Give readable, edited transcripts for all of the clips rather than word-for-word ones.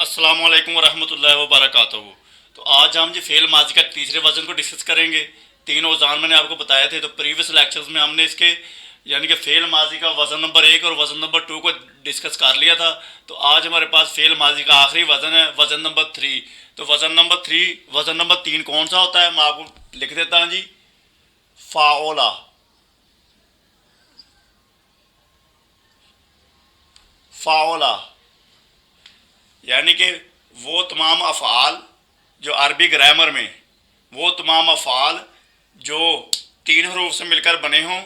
अस्सलाम वालेकुम वरहमतुल्लाहि वबरकातुहू। तो आज हम जी फ़ेल माजी का तीसरे वज़न को डिस्कस करेंगे। तीन औज़ान मैंने आपको बताए थे, तो प्रीवियस लेक्चर्स में हमने इसके यानी कि फ़ेल माजी का वज़न नंबर 1 और वज़न नंबर 2 को डिस्कस कर लिया था। तो आज हमारे पास फ़ेल माजी का आखिरी वज़न है, वज़न नंबर 3। तो वज़न नंबर 3 कौन सा होता है, मैं आपको लिख देता हूँ जी। फ़ाओला। फ़ाओला यानी कि वो तमाम अफ़ाल जो अरबी ग्रामर में, वो तमाम अफ़ाल जो तीन हरूफ से मिलकर बने हों,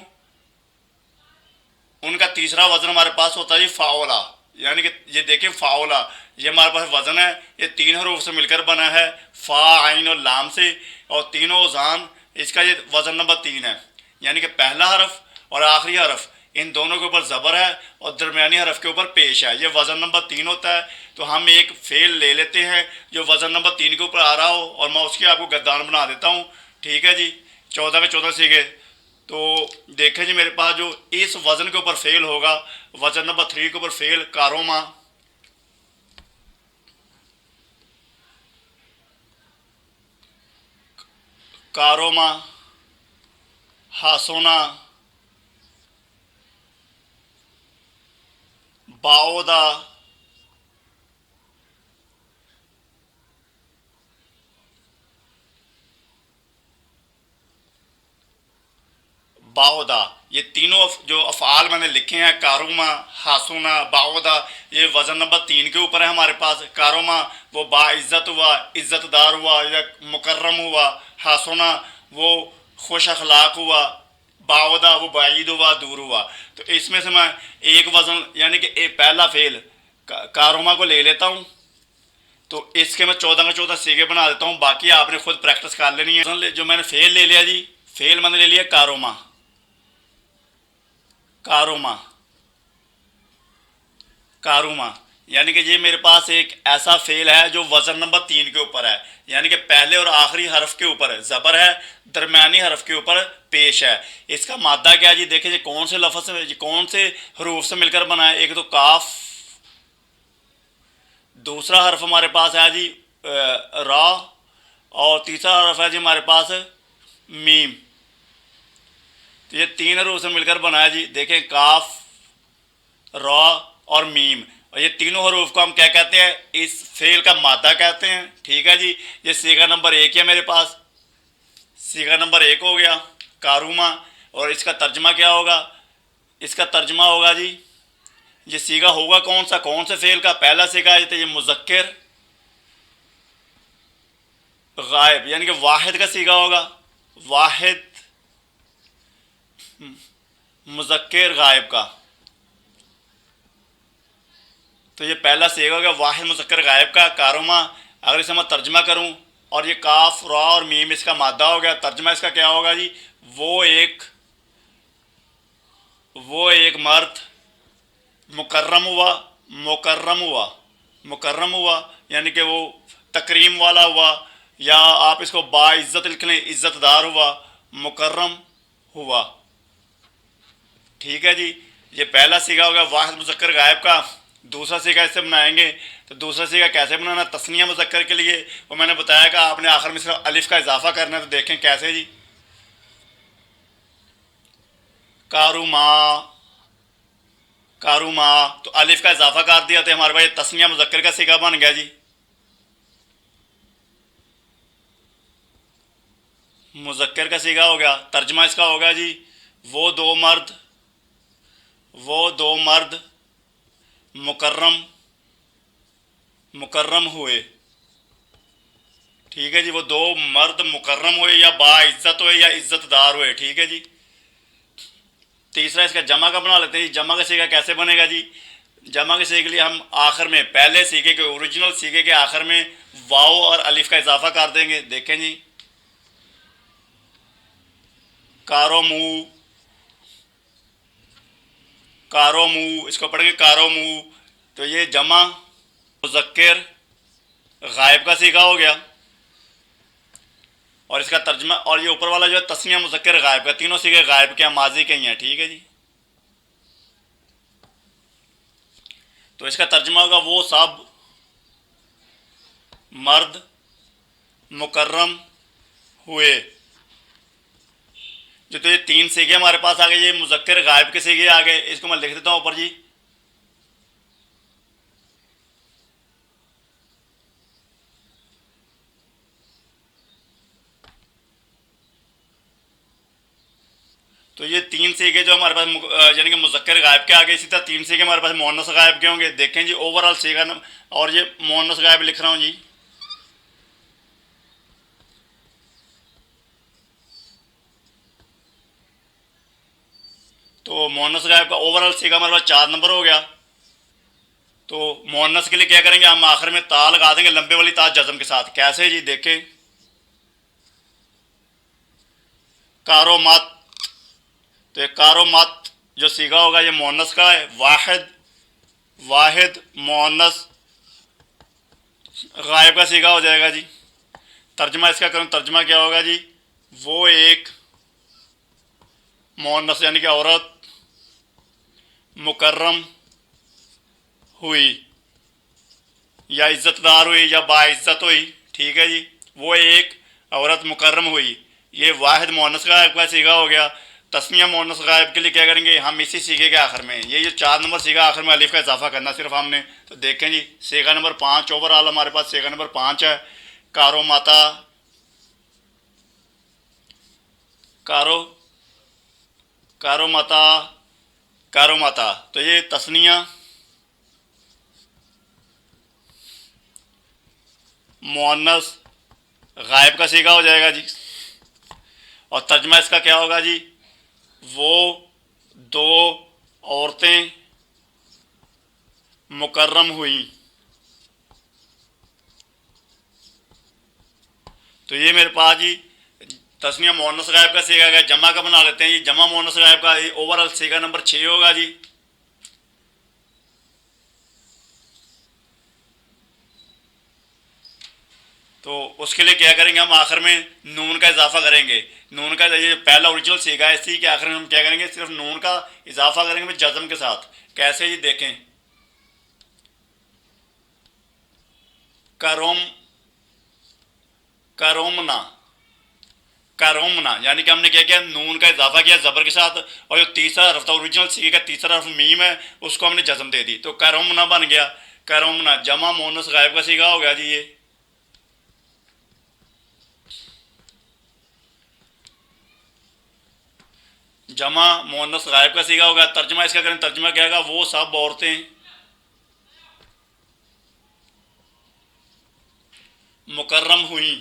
उनका तीसरा वज़न हमारे पास होता है जी फ़ाओला। यानी कि ये देखें, फ़ाओला ये हमारे पास वज़न है, ये तीन हरूफ से मिलकर बना है, फ़ा आइन और लाम से, और तीनों औज़ान इसका ये वज़न नंबर 3 है। यानी कि पहला हरफ और आखिरी हरफ, इन दोनों के ऊपर ज़बर है और दरमियानी हरफ के ऊपर पेश है। ये वज़न नंबर 3 होता है। तो हम एक फ़ेल ले लेते हैं जो वज़न नंबर 3 के ऊपर आ रहा हो, और मैं उसकी आपको गद्दान बना देता हूँ। ठीक है जी, 14 के 14 सीखे। तो देखें जी, मेरे पास जो इस वज़न के ऊपर फ़ेल होगा, वज़न नंबर 3 के ऊपर फ़ेल कारोमा। कारोमा, हासोना, बाओदा, बाओदा। ये तीनों जो अफ़ाल मैंने लिखे हैं, कारोमा, हासुना, बाओदा, ये वज़न नंबर 3 के ऊपर है हमारे पास। कारोमा वो बाइज़्ज़त हुआ, इज़्ज़तदार हुआ या मुकर्रम हुआ। हासुना वो खुश अखलाक हुआ। बाओदा वो बाईद हुआ, दूर हुआ। तो इसमें से मैं एक वज़न यानी कि एक पहला फ़ेल कारोमा को ले लेता हूँ। तो इसके मैं 14 का 14 सीखे बना देता हूँ, बाकी आपने खुद प्रैक्टिस कर लेनी है। जो मैंने फ़ेल ले लिया जी, फ़ेल मैंने ले लिया कारोमा। कारोमा, कारूमा यानी कि ये मेरे पास एक ऐसा फेल है जो वज़न नंबर 3 के ऊपर है। यानी कि पहले और आखिरी हरफ के ऊपर ज़बर है, दरमियानी हरफ के ऊपर पेश है। इसका मादा क्या है जी, देखिए जी कौन से लफ्ज़ से, कौन से हरूफ से मिलकर बना है। एक तो काफ, दूसरा हरफ हमारे पास है जी रा, और तीसरा हरफ है जी हमारे पास मीम। तो ये तीन हरूफ से मिलकर बना है जी। देखें, काफ, रॉ और मीम, और ये तीनों हरूफ को हम क्या कहते हैं, इस फेल का मादा कहते हैं। ठीक है जी। ये सीगा नंबर 1 है मेरे पास, सीगा नंबर 1 हो गया कारूमा। और इसका तर्जमा क्या होगा, इसका तर्जमा होगा जी, ये सीगा होगा कौन सा, कौन से फेल का, पहला सीगा है तो ये मुज़क्किर गायब, यानी कि वाहिद का सीगा होगा। वाहिद मुज़क्किर गायब का। तो ये पहला सीगा हो गया वाहिद मुज़क्कर गायब का, कारोमा। अगर इसे मैं तर्जमा करूँ, और ये काफ, रा और मीम इसका मादा हो गया, तर्जमा इसका क्या होगा जी, वो एक वो एक मर्द मुकर्रम हुआ, मुकर्रम हुआ, मुकर्रम हुआ, यानी कि वो तकरीम वाला हुआ, या आप इसको बाइज़्ज़त लिख लें, इज़्ज़तदार हुआ, मुकर्रम हुआ। ठीक है जी। ये पहला सीगा होगा वाहिद मुज़क्कर गायब का। दूसरा सीगा इससे बनाएंगे, तो दूसरा सीगा कैसे बनाना, तस्निया मुज़क्कर के लिए वो मैंने बताया कि आपने आखिर में सिर्फ अलिफ का इजाफा करना है। तो देखें कैसे जी, कारुमा, कारुमा, तो अलिफ का इजाफा कर दिया तो हमारे पास तस्निया मुज़क्कर का सीगा बन गया जी। मुज़क्कर का सीगा हो गया। तर्जमा इसका होगा जी, वो दो मर्द, वो दो मर्द मुकर्रम, मुकर्रम हुए। ठीक है जी, वो दो मर्द मुकर्रम हुए, या बाइज़्ज़त हुए, या इज़्ज़तदार हुए। ठीक है जी। तीसरा इसका जमा का बना लेते हैं जी। जमा का सीगा कैसे बनेगा जी, जमा के सीगे के लिए हम आखिर में, पहले सीगे के, ओरिजिनल सीगे के आखिर में वाओ और अलिफ का इजाफा कर देंगे। देखें जी, कारोमू, कारोमू, इसको पढ़ेंगे कारोमू। तो ये जमा मुज़क्किर गायब का सीगा हो गया, और इसका तर्जमा, और ये ऊपर वाला जो है तस्निया मुज़क्किर गायब का। तीनों सीगे गायब के हैं, माजी के ही हैं। ठीक है जी। तो इसका तर्जमा होगा वो सब, मर्द मुकर्रम हुए। जो तो ये तीन सीगे हमारे पास आ गए, ये मुज़क्कर गायब के सीगे आ गए। इसको मैं लिख देता हूँ ऊपर जी। तो ये तीन सीगे जो हमारे पास यानी कि मुज़क्कर गायब के आ गए, इसी तरह तीन सीगे हमारे पास मुअन्नस गायब के होंगे। देखें जी ओवरऑल सीगा और ये मुअन्नस गायब लिख रहा हूँ जी। तो मुअन्नस गायब का ओवरऑल सीगा हमारे पास 4 नंबर हो गया। तो मुअन्नस के लिए क्या करेंगे, हम आखिर में ता लगा देंगे लंबे वाली ता जज़म के साथ। कैसे जी, देखें कारोमत। तो ये कारोमत जो सीगा होगा ये मुअन्नस का है। वाहिद, वाहिद मुअन्नस गायब का सीगा हो जाएगा जी। तर्जमा इसका करूँ, तर्जमा क्या होगा जी, वो एक मुअन्नस यानी कि औरत मुकर्रम हुई या इज़्ज़तदार हुई या बाइज़्ज़त हुई। ठीक है जी, वो एक औरत मुकर्रम हुई। ये वाहिद मुअन्नस गायब का सीगा हो गया। तस्निया मुअन्नस गायब के लिए क्या करेंगे, हम इसी सीगे के आखिर में ये जो 4 नंबर सीगा आखिर में अलिफ का इजाफा करना सिर्फ हमने। तो देखें जी सीगा नंबर 5 ओवरऑल हमारे पास सीगा नंबर 5 है। कारो माता, कारो, कारो माता, कारो माता। तो ये तस्निया मुअन्नस गायब का सीगा हो जाएगा जी। और तर्जमा इसका क्या होगा जी, वो दो औरतें मुकर्रम हुई। तो ये मेरे पास जी तस्निया मुअन्नस गायब का सीगा गया। जमा का बना लेते हैं जी। जमा मुअन्नस गायब का ओवरऑल सीगा नंबर 6 होगा जी। तो उसके लिए क्या करेंगे, हम आखिर में नून का इजाफा करेंगे। नून का ये पहला ओरिजिनल सीगा है, इसी के आखिर में हम क्या करेंगे, सिर्फ नून का इजाफा करेंगे जज़म के साथ। कैसे जी, देखें करोम, करोमना, करोमना यानी कि हमने क्या किया, नून का इजाफा किया ज़बर के साथ। और जो तीसरा हरफ था ओरिजिनल सीगे का तीसरा हरफ मीम है, उसको हमने जज़म दे दी। तो करोमना बन गया। करोमना जमा मुअन्नस गायब का सीगा हो गया जी। ये जमा मुअन्नस गायब का सीगा होगा। तर्जमा इसका करें, तर्जमा क्या होगा, वो सब औरतें मुकर्रम हुई।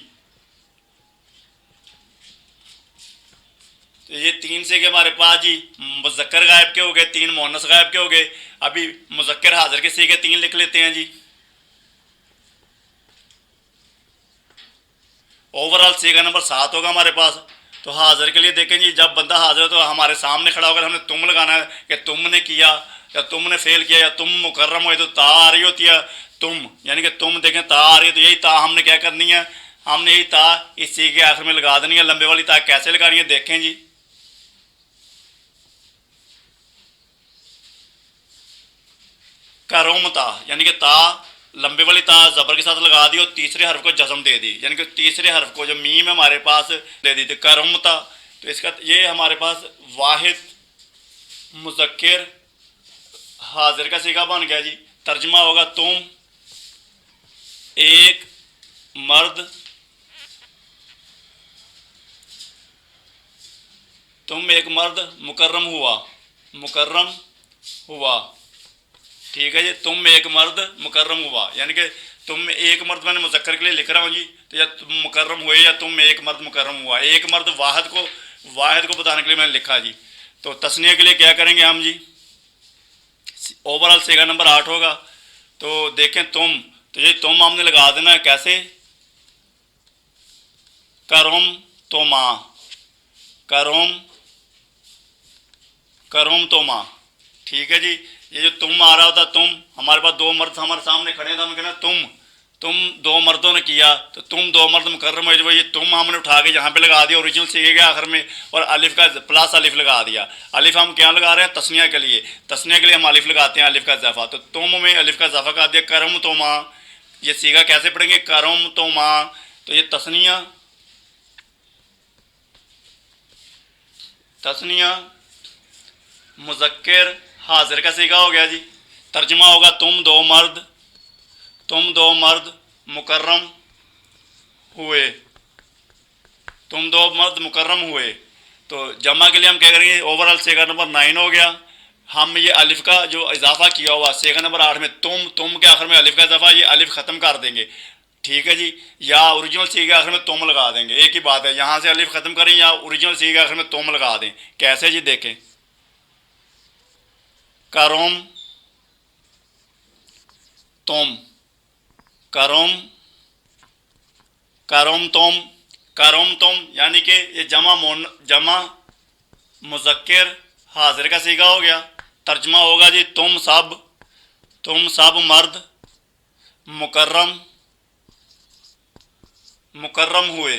तो ये तीन सीगे हमारे पास जी मुज़क्कर गायब के हो गए, तीन मुअन्नस गायब के हो गए। अभी मुज़क्कर हाजिर के सीगे 3 लिख लेते हैं जी। ओवरऑल सीगा नंबर 7 होगा हमारे पास। तो हाजिर के लिए देखें जी, जब बंदा हाजिर हो तो हमारे सामने खड़ा होकर हमने तुम लगाना है कि तुमने किया या तुमने फेल किया या तुम मुकर्रम हुए। तो ता आ रही होती है तुम, यानी कि तुम देखें ता आ रही है। तो यही ता हमने क्या करनी है, हमने यही ता इस सीगे के आखिर में लगा देनी है। लंबे वाली ता कैसे लगानी है, देखें जी। करोमता यानी कि ता लंबे वाली ता ज़बर के साथ लगा दी और तीसरे हर्फ को जज़म दे दी, यानी कि तीसरे हर्फ को जो मीम है हमारे पास दे दी। तो करोमता, तो इसका ये हमारे पास वाहिद मुज़क्किर हाजिर का सीगा बन गया जी। तर्जमा होगा तुम एक मर्द, तुम एक मर्द मुकर्रम हुआ, मुकर्रम हुआ। ठीक है जी, तुम एक मर्द मुकर्रम हुआ, यानी कि तुम एक मर्द मैंने मुज़क्कर के लिए लिख रहा हूँ जी। तो या तुम मुकर्रम हुए या तुम एक मर्द मुकर्रम हुआ। एक मर्द वाहिद को बताने के लिए मैंने लिखा जी। तो तस्निया के लिए क्या करेंगे हम जी, ओवरऑल सीगा नंबर 8 होगा। तो देखें तुम, तो ये तुम हमने लगा देना है कैसे, करोम तो माँ, करोम, करोम तो माँ। ठीक है जी, ये जो तुम आ रहा होता, तुम हमारे पास दो मर्द हमारे सामने खड़े थे, हम कहना तुम दो मर्दों ने किया। तो तुम दो मर्द मुकर्रम हुए, जो ये तुम हमने उठा के यहाँ पे लगा दिया ओरिजिनल सीगे के आखिर में, और अलिफ का प्लस अलिफ लगा दिया। अलिफ हम क्या लगा रहे हैं, तस्निया के लिए। तस्निया के लिए हम अलिफ लगाते हैं, अलिफ का इजाफा। तो तुम में अलिफ का इजाफा कर दिया, करम तो माँ, ये सीगा कैसे पढ़ेंगे, करम तो माँ, तो ये तस्निया, तस्निया मुज़क्किर हाजिर का सीगा हो गया जी। तर्जुमा होगा तुम दो मर्द, तुम दो मर्द मुकर्रम हुए, तुम दो मर्द मुकर्रम हुए। तो जमा के लिए हम क्या करेंगे, ओवरऑल सीगा नंबर 9 हो गया। हम ये अलिफ का जो इजाफा किया हुआ सीगा नंबर 8 में, तुम के आखिर में अलिफ का इजाफा, ये अलिफ ख़त्म कर देंगे, ठीक है जी। या ओरिजिनल सी के आखिर में तुम लगा देंगे, एक ही बात है, यहाँ से अलिफ ख़त्म करें या ओरिजिनल सी के आखिर में तुम लगा दें। कैसे जी, देखें, करोम तुम, करोम, करोम तुम, करोम तुम, यानी कि ये जमा मुज़क्किर हाजिर का सीगा हो गया। तर्जमा होगा जी तुम सब मर्द मुकर्रम मुकर्रम हुए,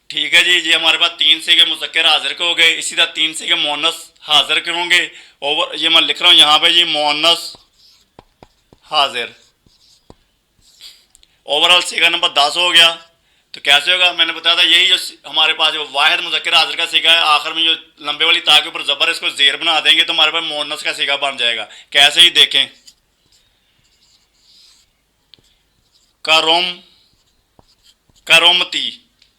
ठीक है जी। ये हमारे पास 3 सीगे मुज़क्किर हाजिर के हो गए। इसी तरह 3 सीगे मुअन्नस हाजिर के होंगे। ओवर ये मैं लिख रहा हूँ यहाँ पे जी, मुअन्नस हाजिर। ओवरऑल सीगा नंबर 10 हो गया। तो कैसे होगा, मैंने बताया था, यही जो हमारे पास जो वाहिद मुज़क्किर हाजिर का सीगा है, आखिर में जो लंबे वाली ता के ऊपर ज़बर इसको ज़ेर बना देंगे तो हमारे पास मुअन्नस का सीगा बन जाएगा। कैसे ही देखें, करोम, करोमती,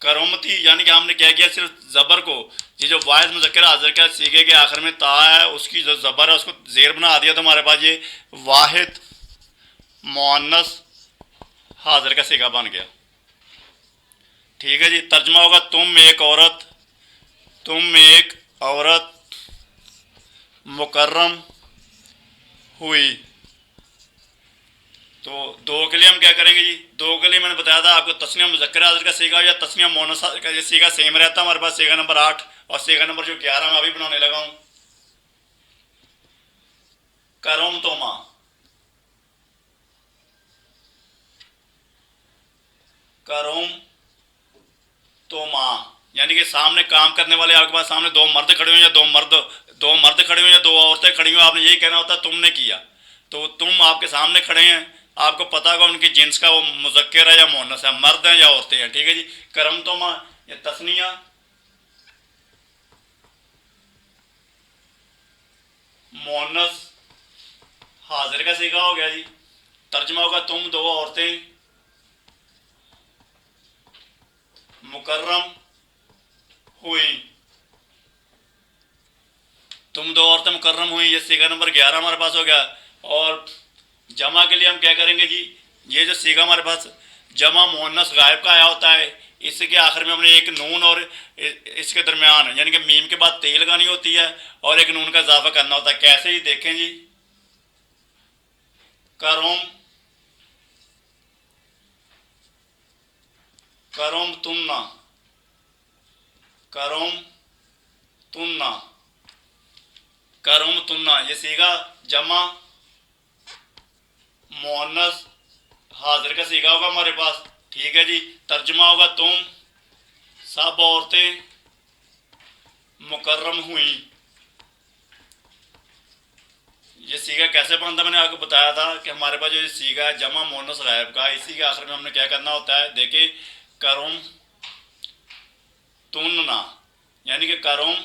करोमती, यानी कि हमने क्या किया, सिर्फ ज़बर को, ये जो वाहिद मुज़क्किर हाजिर का सीगे के आखिर में ता है उसकी जो ज़बर है उसको ज़ेर बना दिया, तो हमारे पास ये वाहिद मुअन्नस हाजिर का सीगा बन गया, ठीक है जी। तर्जमा होगा तुम एक औरत, तुम एक औरत मुकर्रम हुई। तो दो के लिए हम क्या करेंगे जी, दो के लिए मैंने बताया था आपको, तस्निया मुज़क्किर हाजिर का सीगा या तस्निया मुअन्नस हाजिर का ये सीगा सेम रहता है हमारे पास, सीगा नंबर 8 और सीगा नंबर जो 11 मैं अभी बनाने लगा हूँ। करोम तो माँ, करोम तो माँ, यानी कि सामने काम करने वाले आपके पास सामने दो मर्द खड़े हुए या दो मर्द खड़े हुए या दो औरतें खड़ी हुई, आपने यही कहना होता है तुमने किया। तो तुम आपके सामने खड़े हैं, आपको पता होगा उनकी जिन्स का, वो मुज़क्किर है या मुअन्नस है, मर्द हैं या औरतें हैं, ठीक है जी। करम तो माँ ये तस्निया मुअन्नस हाजिर का सीगा हो गया जी। तर्जमा होगा तुम दो औरतें मुकर्रम हुई, तुम दो औरतें मुकर्रम हुई, ये सीगा नंबर 11 हमारे पास हो गया। और जमा के लिए हम क्या करेंगे जी, ये जो सीगा हमारे पास जमा मुअन्नस गायब का आया होता है, इसके आखिर में हमने एक नून और इसके दरमियान यानी कि मीम के बाद तेल लगानी होती है और एक नून का इजाफा करना होता है। कैसे ही देखें जी, करोम, करोम तुन्ना, करोम तुन्ना, करोम तुन्ना, ये सीगा जमा मुअन्नस हाजिर का सीगा होगा हमारे पास, ठीक है जी। तर्जुमा होगा तुम सब औरतें मुकर्रम हुई। ये सीगा कैसे बनता मैंने आपको बताया था कि हमारे पास जो सीगा है जमा मुअन्नस गायब का, इसी के आखिर में हमने क्या करना होता है, देखिए, करोम तुन्ना, यानी कि करोम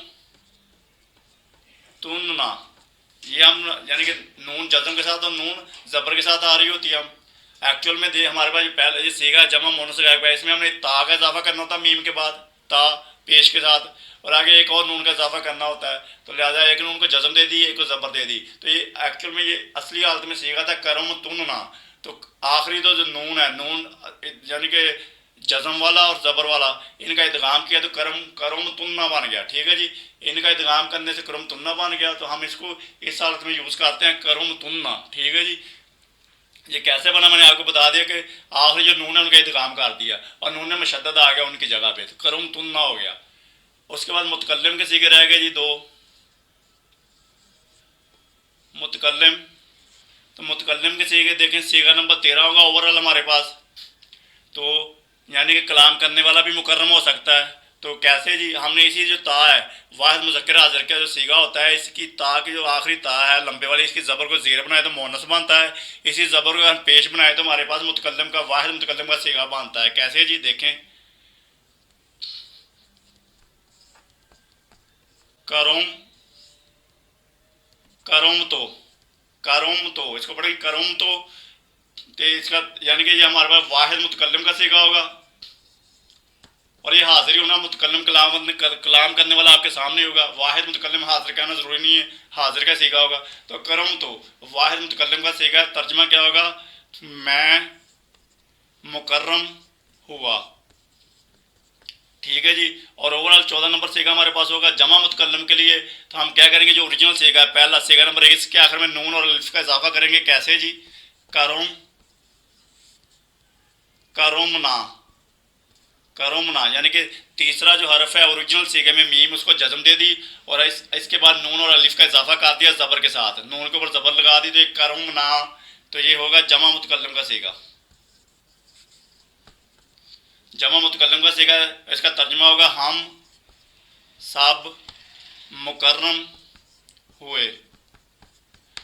तुन्ना, ये हम यानी कि नून जज़म के साथ और नून ज़बर के साथ आ रही होती है। हम एक्चुअल में हमारे पास पहले ये सीगा जमा मुअन्नस गायब का, इसमें हमने ता का इजाफा करना होता है मीम के बाद, ता पेश के साथ, और आगे एक और नून का इजाफा करना होता है, तो लिहाजा एक नून को जज़म दे दी, एक को ज़बर दे दी। तो ये एक्चुअल में ये असली हालत में सीगा था करम तुन्ना। तो आखिरी तो जो नून है, नून यानी कि जज़म वाला और ज़बर वाला, इनका इदगाम किया तो करम तुन्ना बन गया, ठीक है जी। इनका इदगाम करने से करम तुन्ना बन गया, तो हम इसको इस हालत में यूज़ करते हैं करम तुन्ना, ठीक है जी। ये कैसे बना मैंने आपको बता दिया कि आखिरी जो नून है उनका इदगाम कर दिया और नून में मशद्दद आ गया उनकी जगह पे, तो करम तुन्ना हो गया। उसके बाद मुतकल्लिम के सीगे रह गए जी दो, मुतकल्लिम, तो मुतकल्लिम के सीगे देखें, सीगा नंबर 13 होगा ओवरऑल हमारे पास। तो यानी कि कलाम करने वाला भी मुकर्रम हो सकता है तो कैसे जी, हमने इसी जो ता है वाहिद मुज़क्कर हाज़िर का जो सीगा होता है, इसकी ता की जो आखिरी ता है लंबे वाली, इसकी ज़बर को ज़ेर बनाए तो मोनस बनता है। इसी ज़बर को हम पेश बनाए तो हमारे पास मुतकल्लम का वाहिद मुतकल्लम का सीगा बनता है। कैसे जी, देखें, करुम, करुम तो इसको पढ़ेंगे करुम तो इसका यानी कि ये हमारे पास वाहिद मुतकल्लम का सीगा होगा। और ये हाजिर होना मुतकल्लम कलाम करने वाला आपके सामने होगा। वाहिद मुतकल्लम हाजिर कहना ज़रूरी नहीं है, हाजिर का सीगा होगा। तो करम तो वाहिद मुतकल्लम का सीगा, तर्जमा क्या होगा, मैं मुकर्रम हुआ। ठीक है जी। और ओवरऑल 14 नंबर सीगा हमारे पास होगा जमा मुतकल्लम के लिए। तो हम क्या करेंगे, जो ओरिजिनल सीगा है पहला सीगा नंबर 1, इसके आखिर में नून और अलिफ का इजाफा करेंगे। कैसे जी, करुम, करुमना, करुमना, यानी कि तीसरा जो हरफ है ओरिजिनल सीगे में मीम, उसको जज्म दे दी और इसके बाद नून और अलिफ का इजाफा कर दिया ज़बर के साथ, नून के ऊपर ज़बर लगा दी तो एक करुमना। तो ये होगा जमा मुतकल्लम का सीगा। जमा मुतकल्लम का सीगा, इसका तर्जुमा होगा हम सब मुकर्रम हुए।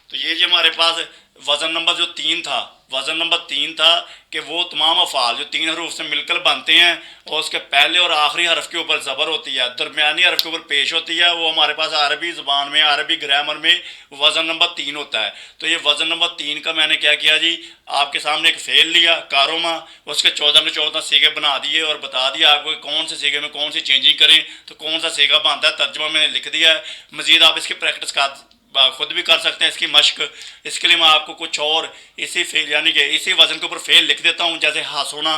तो ये जो हमारे पास वज़न नंबर जो 3 था, वज़न नंबर 3 था कि वो तमाम अफ़ाल जो 3 हरूफ से मिलकर बनते हैं और उसके पहले और आखिरी हरफ के ऊपर ज़बर होती है, दरमियानी हरफ के ऊपर पेश होती है, वो हमारे पास अरबी ज़बान में, अरबी ग्रामर में वज़न नंबर 3 होता है। तो ये वज़न नंबर 3 का मैंने क्या किया जी, आपके सामने एक फ़ेल लिया कारोमा, उसके 14 के 14 सीगे बना दिए और बता दिया आपको कौन से सीगे में कौन सी चेंजिंग करें तो कौन सा सीगा बनता है। तर्जुमा मैंने लिख दिया है। मज़ीद आप इसकी प्रैक्टिस कर खुद भी कर सकते हैं, इसकी मश्क। इसके लिए मैं आपको कुछ और इसी फेल यानी कि इसी वज़न के ऊपर फेल लिख देता हूँ। जैसे हासोना,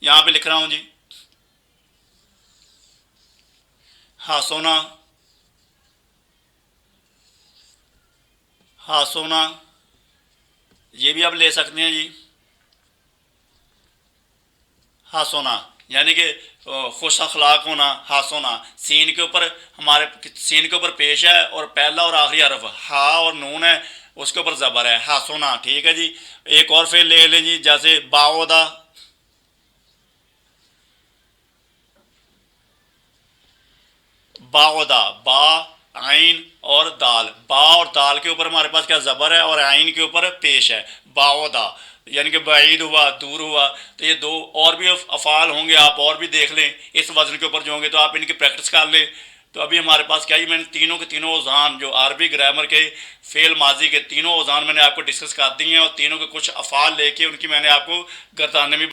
यहाँ पे लिख रहा हूँ जी, हासोना, हासोना, ये भी आप ले सकते हैं जी, हासोना, यानी कि खुश अखलाक होना, हासोना। सीन के ऊपर हमारे सीन के ऊपर पेश है और पहला और आखिरी हरफ हा और नून है, उसके ऊपर ज़बर है, हासोना। ठीक है जी। एक और फेल ले लें जी, जैसे बाओदा, बाओदा, बा आइन और दाल, बा और दाल के ऊपर हमारे पास क्या ज़बर है और आइन के ऊपर पेश है, बाओदा, यानी कि बाईद हुआ, दूर हुआ। तो ये दो और भी अफ़ाल होंगे, आप और भी देख लें इस वज़न के ऊपर जो होंगे तो आप इनकी प्रैक्टिस कर लें। तो अभी हमारे पास क्या ही, मैंने तीनों के तीनों औज़ान जो अरबी ग्रामर के फ़ेल माजी के तीनों औज़ान मैंने आपको डिस्कस कर दिए हैं और तीनों के कुछ अफ़ाल लेके उनकी मैंने आपको गर्दाने में